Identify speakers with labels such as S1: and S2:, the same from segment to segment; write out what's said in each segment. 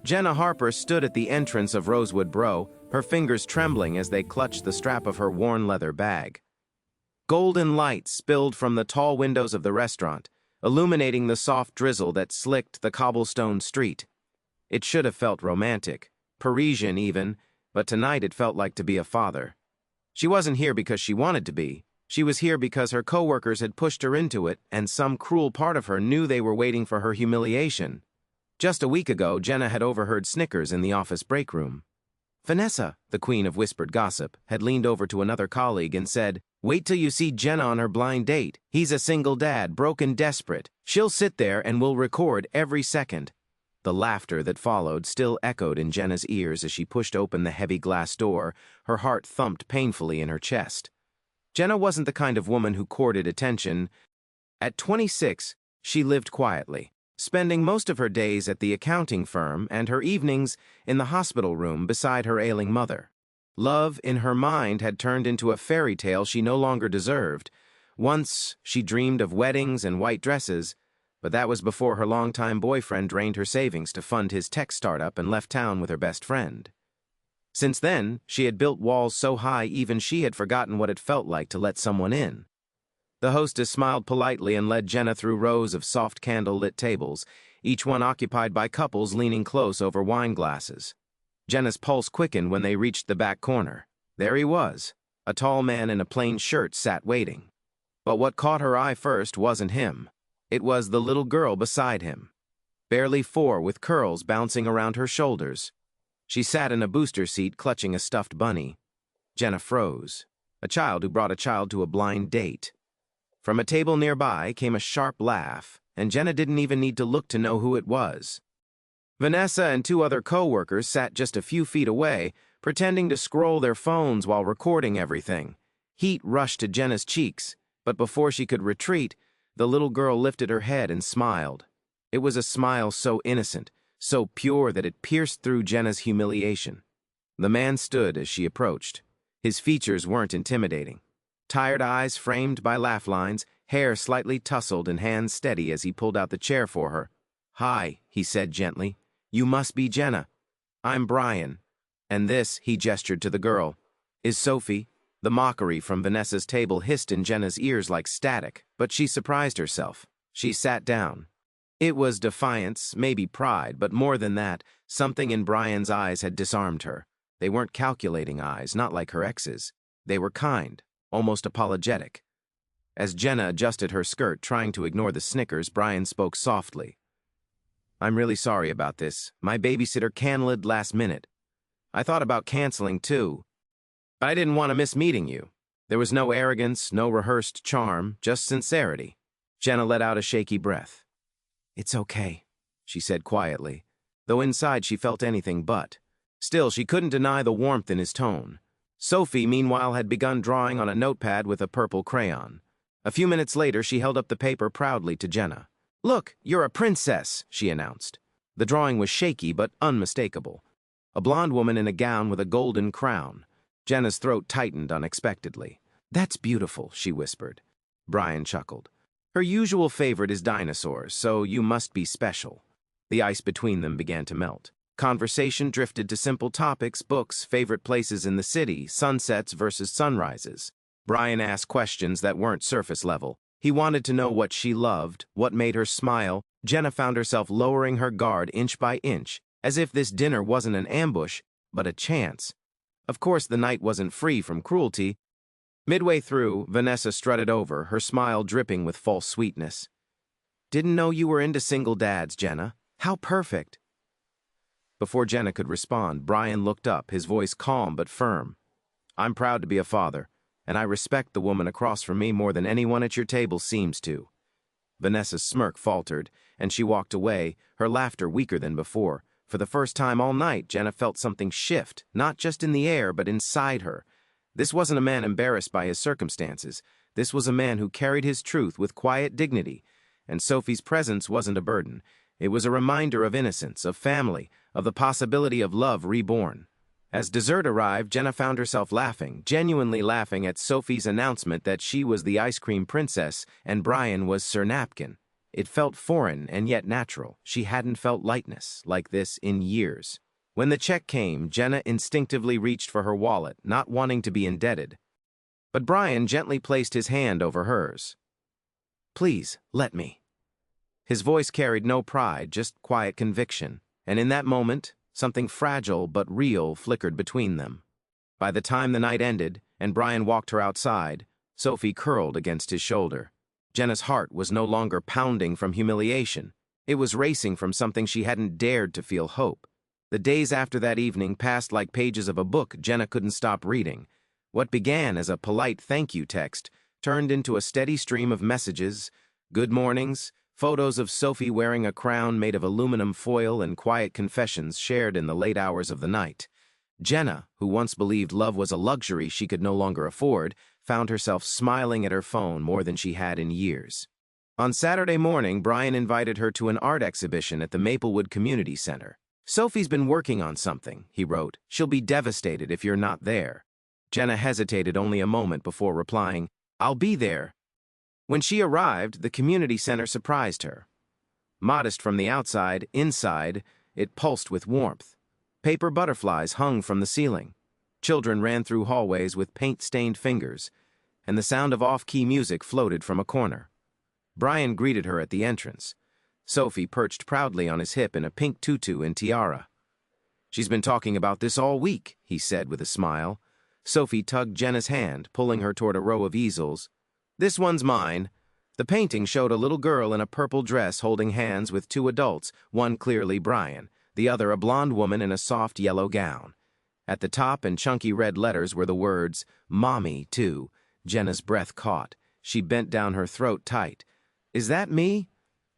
S1: Jenna Harper stood at the entrance of Rosewood Bro, her fingers trembling as they clutched the strap of her worn leather bag. Golden light spilled from the tall windows of the restaurant, illuminating the soft drizzle that slicked the cobblestone street. It should have felt romantic, Parisian even, but tonight it felt like to be a father. She wasn't here because she wanted to be. She was here because her coworkers had pushed her into it, and some cruel part of her knew they were waiting for her humiliation. Just a week ago, Jenna had overheard snickers in the office break room. Vanessa, the queen of whispered gossip, had leaned over to another colleague and said, "Wait till you see Jenna on her blind date. He's a single dad, broke and desperate. She'll sit there and we'll record every second." The laughter that followed still echoed in Jenna's ears as she pushed open the heavy glass door. Her heart thumped painfully in her chest. Jenna wasn't the kind of woman who courted attention. At 26, she lived quietly, spending most of her days at the accounting firm and her evenings in the hospital room beside her ailing mother. Love, in her mind, had turned into a fairy tale she no longer deserved. Once, she dreamed of weddings and white dresses, but that was before her longtime boyfriend drained her savings to fund his tech startup and left town with her best friend. Since then, she had built walls so high even she had forgotten what it felt like to let someone in. The hostess smiled politely and led Jenna through rows of soft candle-lit tables, each one occupied by couples leaning close over wine glasses. Jenna's pulse quickened when they reached the back corner. There he was. A tall man in a plain shirt sat waiting. But what caught her eye first wasn't him. It was the little girl beside him. Barely 4, with curls bouncing around her shoulders. She sat in a booster seat clutching a stuffed bunny. Jenna froze. A child who brought a child to a blind date. From a table nearby came a sharp laugh, and Jenna didn't even need to look to know who it was. Vanessa and 2 other co-workers sat just a few feet away, pretending to scroll their phones while recording everything. Heat rushed to Jenna's cheeks, but before she could retreat, the little girl lifted her head and smiled. It was a smile so innocent, so pure that it pierced through Jenna's humiliation. The man stood as she approached. His features weren't intimidating. Tired eyes framed by laugh lines, hair slightly tousled and hands steady as he pulled out the chair for her. "Hi," he said gently. "You must be Jenna. I'm Brian. And this," he gestured to the girl, "is Sophie." The mockery from Vanessa's table hissed in Jenna's ears like static, but she surprised herself. She sat down. It was defiance, maybe pride, but more than that, something in Brian's eyes had disarmed her. They weren't calculating eyes, not like her ex's. They were kind, almost apologetic. As Jenna adjusted her skirt, trying to ignore the snickers, Brian spoke softly. "I'm really sorry about this. My babysitter canceled last minute. I thought about canceling too. But I didn't want to miss meeting you." There was no arrogance, no rehearsed charm, just sincerity. Jenna let out a shaky breath. "It's okay," she said quietly, though inside she felt anything but. Still, she couldn't deny the warmth in his tone. Sophie, meanwhile, had begun drawing on a notepad with a purple crayon. A few minutes later, she held up the paper proudly to Jenna. "Look, you're a princess," she announced. The drawing was shaky but unmistakable. A blonde woman in a gown with a golden crown. Jenna's throat tightened unexpectedly. "That's beautiful," she whispered. Brian chuckled. "Her usual favorite is dinosaurs, so you must be special." The ice between them began to melt. Conversation drifted to simple topics, books, favorite places in the city, sunsets versus sunrises. Brian asked questions that weren't surface level. He wanted to know what she loved, what made her smile. Jenna found herself lowering her guard inch by inch, as if this dinner wasn't an ambush, but a chance. Of course, the night wasn't free from cruelty. Midway through, Vanessa strutted over, her smile dripping with false sweetness. "Didn't know you were into single dads, Jenna. How perfect." Before Jenna could respond, Brian looked up, his voice calm but firm. "I'm proud to be a father, and I respect the woman across from me more than anyone at your table seems to." Vanessa's smirk faltered, and she walked away, her laughter weaker than before. For the first time all night, Jenna felt something shift, not just in the air, but inside her. This wasn't a man embarrassed by his circumstances. This was a man who carried his truth with quiet dignity. And Sophie's presence wasn't a burden. It was a reminder of innocence, of family, of the possibility of love reborn. As dessert arrived, Jenna found herself laughing, genuinely laughing at Sophie's announcement that she was the ice cream princess and Brian was Sir Napkin. It felt foreign and yet natural. She hadn't felt lightness like this in years. When the check came, Jenna instinctively reached for her wallet, not wanting to be indebted. But Brian gently placed his hand over hers. "Please, let me." His voice carried no pride, just quiet conviction, and in that moment, something fragile but real flickered between them. By the time the night ended, and Brian walked her outside, Sophie curled against his shoulder. Jenna's heart was no longer pounding from humiliation. It was racing from something she hadn't dared to feel hope. The days after that evening passed like pages of a book Jenna couldn't stop reading. What began as a polite thank you text turned into a steady stream of messages, good mornings, photos of Sophie wearing a crown made of aluminum foil, and quiet confessions shared in the late hours of the night. Jenna, who once believed love was a luxury she could no longer afford, found herself smiling at her phone more than she had in years. On Saturday morning, Brian invited her to an art exhibition at the Maplewood Community Center. "Sophie's been working on something," he wrote. "She'll be devastated if you're not there." Jenna hesitated only a moment before replying, "I'll be there." When she arrived, the community center surprised her. Modest from the outside, inside, it pulsed with warmth. Paper butterflies hung from the ceiling. Children ran through hallways with paint-stained fingers, and the sound of off-key music floated from a corner. Brian greeted her at the entrance. Sophie perched proudly on his hip in a pink tutu and tiara. "She's been talking about this all week," he said with a smile. Sophie tugged Jenna's hand, pulling her toward a row of easels. "This one's mine." The painting showed a little girl in a purple dress holding hands with two adults, one clearly Brian, the other a blonde woman in a soft yellow gown. At the top, in chunky red letters, were the words, "Mommy, too." Jenna's breath caught. She bent down her throat tight. "Is that me?"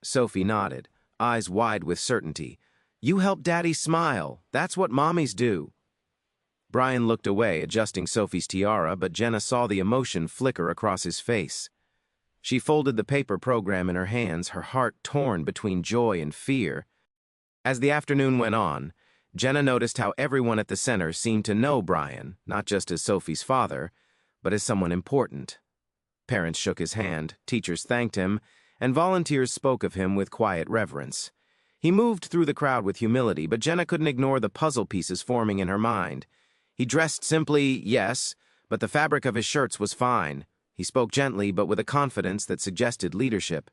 S1: Sophie nodded, eyes wide with certainty. "You help Daddy smile. That's what mommies do." Brian looked away, adjusting Sophie's tiara, but Jenna saw the emotion flicker across his face. She folded the paper program in her hands, her heart torn between joy and fear. As the afternoon went on, Jenna noticed how everyone at the center seemed to know Brian, not just as Sophie's father, but as someone important. Parents shook his hand, teachers thanked him, and volunteers spoke of him with quiet reverence. He moved through the crowd with humility, but Jenna couldn't ignore the puzzle pieces forming in her mind. He dressed simply, yes, but the fabric of his shirts was fine. He spoke gently, but with a confidence that suggested leadership.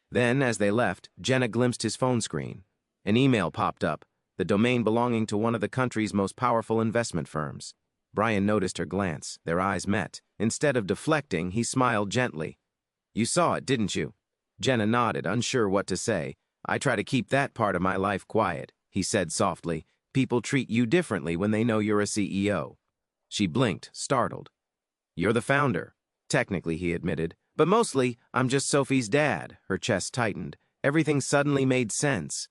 S1: Then, as they left, Jenna glimpsed his phone screen. An email popped up, the domain belonging to one of the country's most powerful investment firms. Brian noticed her glance. Their eyes met. Instead of deflecting, he smiled gently. "You saw it, didn't you?" Jenna nodded, unsure what to say. "I try to keep that part of my life quiet," he said softly. "People treat you differently when they know you're a CEO." She blinked, startled. "You're the founder." "Technically," he admitted. "But mostly, I'm just Sophie's dad." Her chest tightened. Everything suddenly made sense.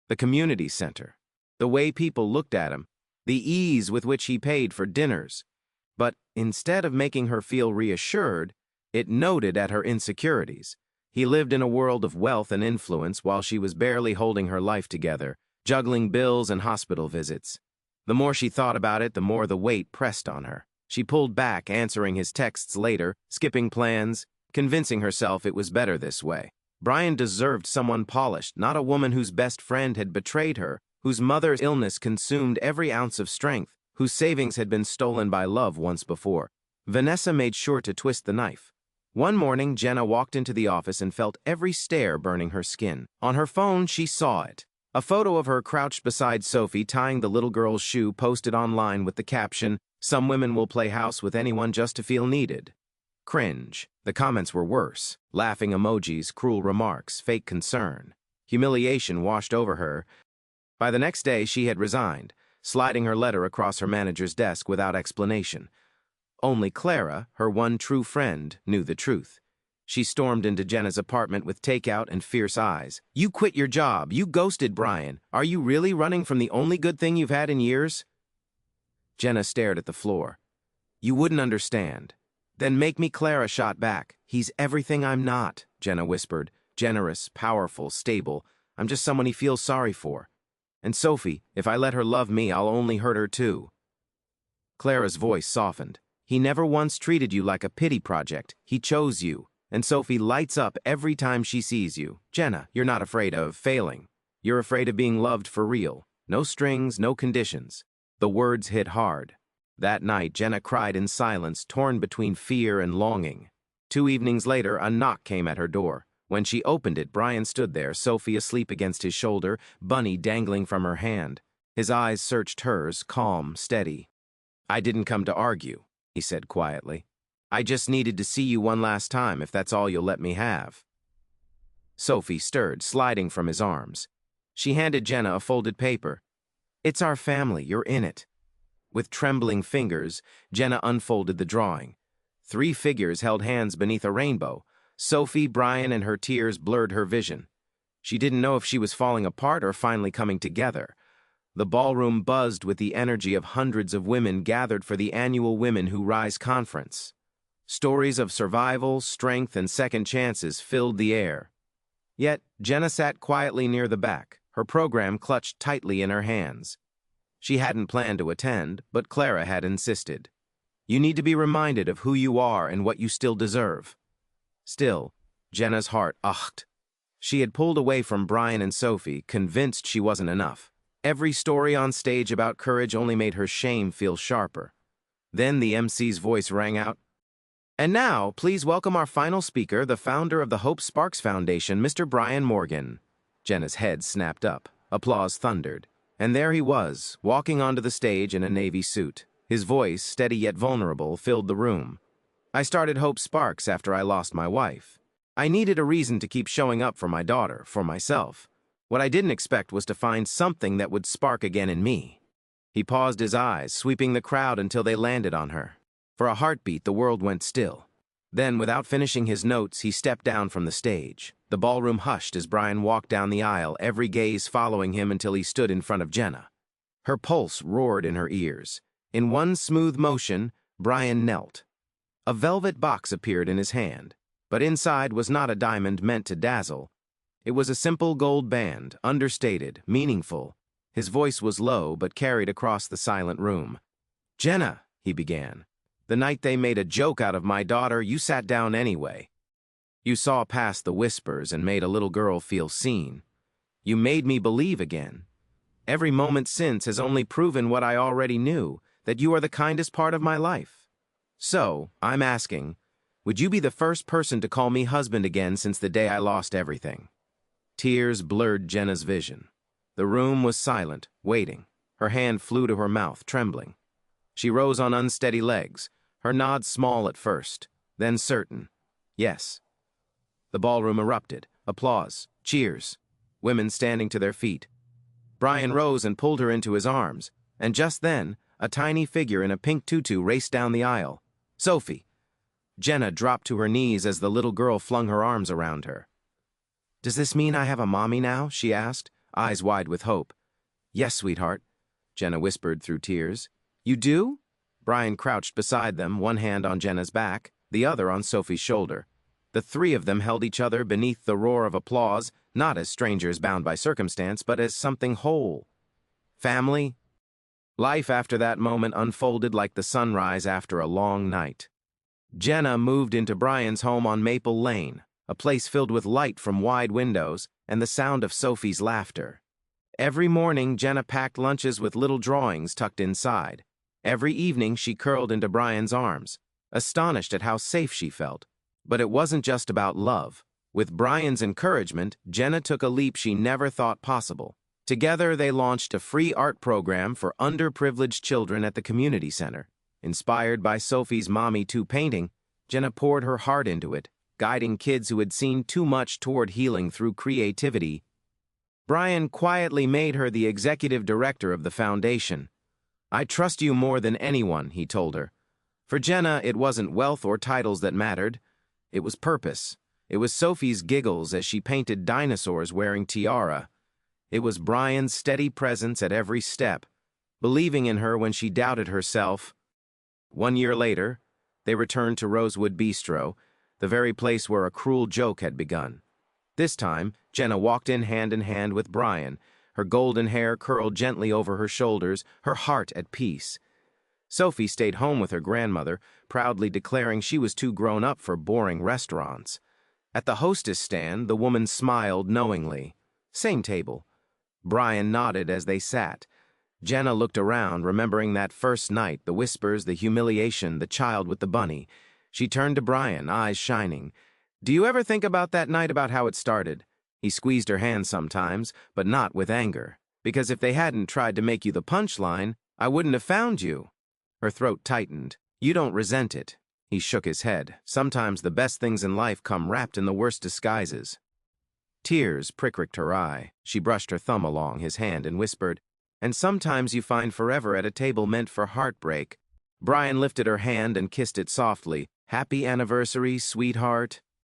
S1: The community center. The way people looked at him. The ease with which he paid for dinners. But instead of making her feel reassured, it noted at her insecurities. He lived in a world of wealth and influence while she was barely holding her life together, juggling bills and hospital visits. The more she thought about it, the more the weight pressed on her. She pulled back, answering his texts later, skipping plans, convincing herself it was better this way. Brian deserved someone polished, not a woman whose best friend had betrayed her, whose mother's illness consumed every ounce of strength, whose savings had been stolen by love once before. Vanessa made sure to twist the knife. One morning, Jenna walked into the office and felt every stare burning her skin. On her phone, she saw it. A photo of her crouched beside Sophie, tying the little girl's shoe, posted online with the caption, "Some women will play house with anyone just to feel needed." Cringe. The comments were worse. Laughing emojis, cruel remarks, fake concern. Humiliation washed over her. By the next day, she had resigned, sliding her letter across her manager's desk without explanation. Only Clara, her one true friend, knew the truth. She stormed into Jenna's apartment with takeout and fierce eyes. "You quit your job. You ghosted Brian. Are you really running from the only good thing you've had in years?" Jenna stared at the floor. "You wouldn't understand." "Then make me." Clara shot back. "He's everything I'm not," Jenna whispered. "Generous, powerful, stable. I'm just someone he feels sorry for. And Sophie, if I let her love me, I'll only hurt her too." Clara's voice softened. "He never once treated you like a pity project. He chose you." and Sophie lights up every time she sees you. Jenna, you're not afraid of failing. You're afraid of being loved for real. No strings, no conditions. The words hit hard. That night, Jenna cried in silence, torn between fear and longing. 2 evenings later, a knock came at her door. When she opened it, Brian stood there, Sophie asleep against his shoulder, Bunny dangling from her hand. His eyes searched hers, calm, steady. "I didn't come to argue," he said quietly. "I just needed to see you one last time, if that's all you'll let me have." Sophie stirred, sliding from his arms. She handed Jenna a folded paper. "It's our family, you're in it." With trembling fingers, Jenna unfolded the drawing. 3 figures held hands beneath a rainbow. Sophie, Brian, and her tears blurred her vision. She didn't know if she was falling apart or finally coming together. The ballroom buzzed with the energy of hundreds of women gathered for the annual Women Who Rise conference. Stories of survival, strength, and second chances filled the air. Yet, Jenna sat quietly near the back, her program clutched tightly in her hands. She hadn't planned to attend, but Clara had insisted. "You need to be reminded of who you are and what you still deserve." Still, Jenna's heart ached. She had pulled away from Brian and Sophie, convinced she wasn't enough. Every story on stage about courage only made her shame feel sharper. Then the MC's voice rang out. "And now, please welcome our final speaker, the founder of the Hope Sparks Foundation, Mr. Brian Morgan." Jenna's head snapped up. Applause thundered. And there he was, walking onto the stage in a navy suit. His voice, steady yet vulnerable, filled the room. "I started Hope Sparks after I lost my wife. I needed a reason to keep showing up for my daughter, for myself. What I didn't expect was to find something that would spark again in me." He paused his eyes, sweeping the crowd until they landed on her. For a heartbeat, the world went still. Then, without finishing his notes, he stepped down from the stage. The ballroom hushed as Brian walked down the aisle, every gaze following him until he stood in front of Jenna. Her pulse roared in her ears. In one smooth motion, Brian knelt. A velvet box appeared in his hand, but inside was not a diamond meant to dazzle. It was a simple gold band, understated, meaningful. His voice was low but carried across the silent room. "Jenna," he began, "the night they made a joke out of my daughter, you sat down anyway. You saw past the whispers and made a little girl feel seen. You made me believe again. Every moment since has only proven what I already knew, that you are the kindest part of my life. So, I'm asking, would you be the first person to call me husband again since the day I lost everything?" Tears blurred Jenna's vision. The room was silent, waiting. Her hand flew to her mouth, trembling. She rose on unsteady legs, her nod small at first, then certain. Yes. The ballroom erupted. Applause. Cheers. Women standing to their feet. Brian rose and pulled her into his arms, and just then, a tiny figure in a pink tutu raced down the aisle. "Sophie." Jenna dropped to her knees as the little girl flung her arms around her. "Does this mean I have a mommy now?" she asked, eyes wide with hope. "Yes, sweetheart," Jenna whispered through tears. "You do?" Brian crouched beside them, one hand on Jenna's back, the other on Sophie's shoulder. The 3 of them held each other beneath the roar of applause, not as strangers bound by circumstance, but as something whole. Family. Life after that moment unfolded like the sunrise after a long night. Jenna moved into Brian's home on Maple Lane, a place filled with light from wide windows and the sound of Sophie's laughter. Every morning, Jenna packed lunches with little drawings tucked inside. Every evening, she curled into Brian's arms, astonished at how safe she felt. But it wasn't just about love. With Brian's encouragement, Jenna took a leap she never thought possible. Together, they launched a free art program for underprivileged children at the community center. Inspired by Sophie's Mommy 2 painting, Jenna poured her heart into it, guiding kids who had seen too much toward healing through creativity. Brian quietly made her the executive director of the foundation. "I trust you more than anyone," he told her. For Jenna, it wasn't wealth or titles that mattered. It was purpose. It was Sophie's giggles as she painted dinosaurs wearing tiara. It was Brian's steady presence at every step, believing in her when she doubted herself. 1 year later, they returned to Rosewood Bistro, the very place where a cruel joke had begun. This time, Jenna walked in hand with Brian, her golden hair curled gently over her shoulders, her heart at peace. Sophie stayed home with her grandmother, proudly declaring she was too grown up for boring restaurants. At the hostess stand, the woman smiled knowingly. Same table. Brian nodded as they sat. Jenna looked around, remembering that first night, the whispers, the humiliation, the child with the bunny. She turned to Brian, eyes shining. "Do you ever think about that night, about how it started?" He squeezed her hand sometimes, but not with anger. "Because if they hadn't tried to make you the punchline, I wouldn't have found you." Her throat tightened. "You don't resent it." He shook his head. "Sometimes the best things in life come wrapped in the worst disguises." Tears pricked her eye. She brushed her thumb along his hand and whispered, "And sometimes you find forever at a table meant for heartbreak." Brian lifted her hand and kissed it softly. "Happy anniversary, sweetheart."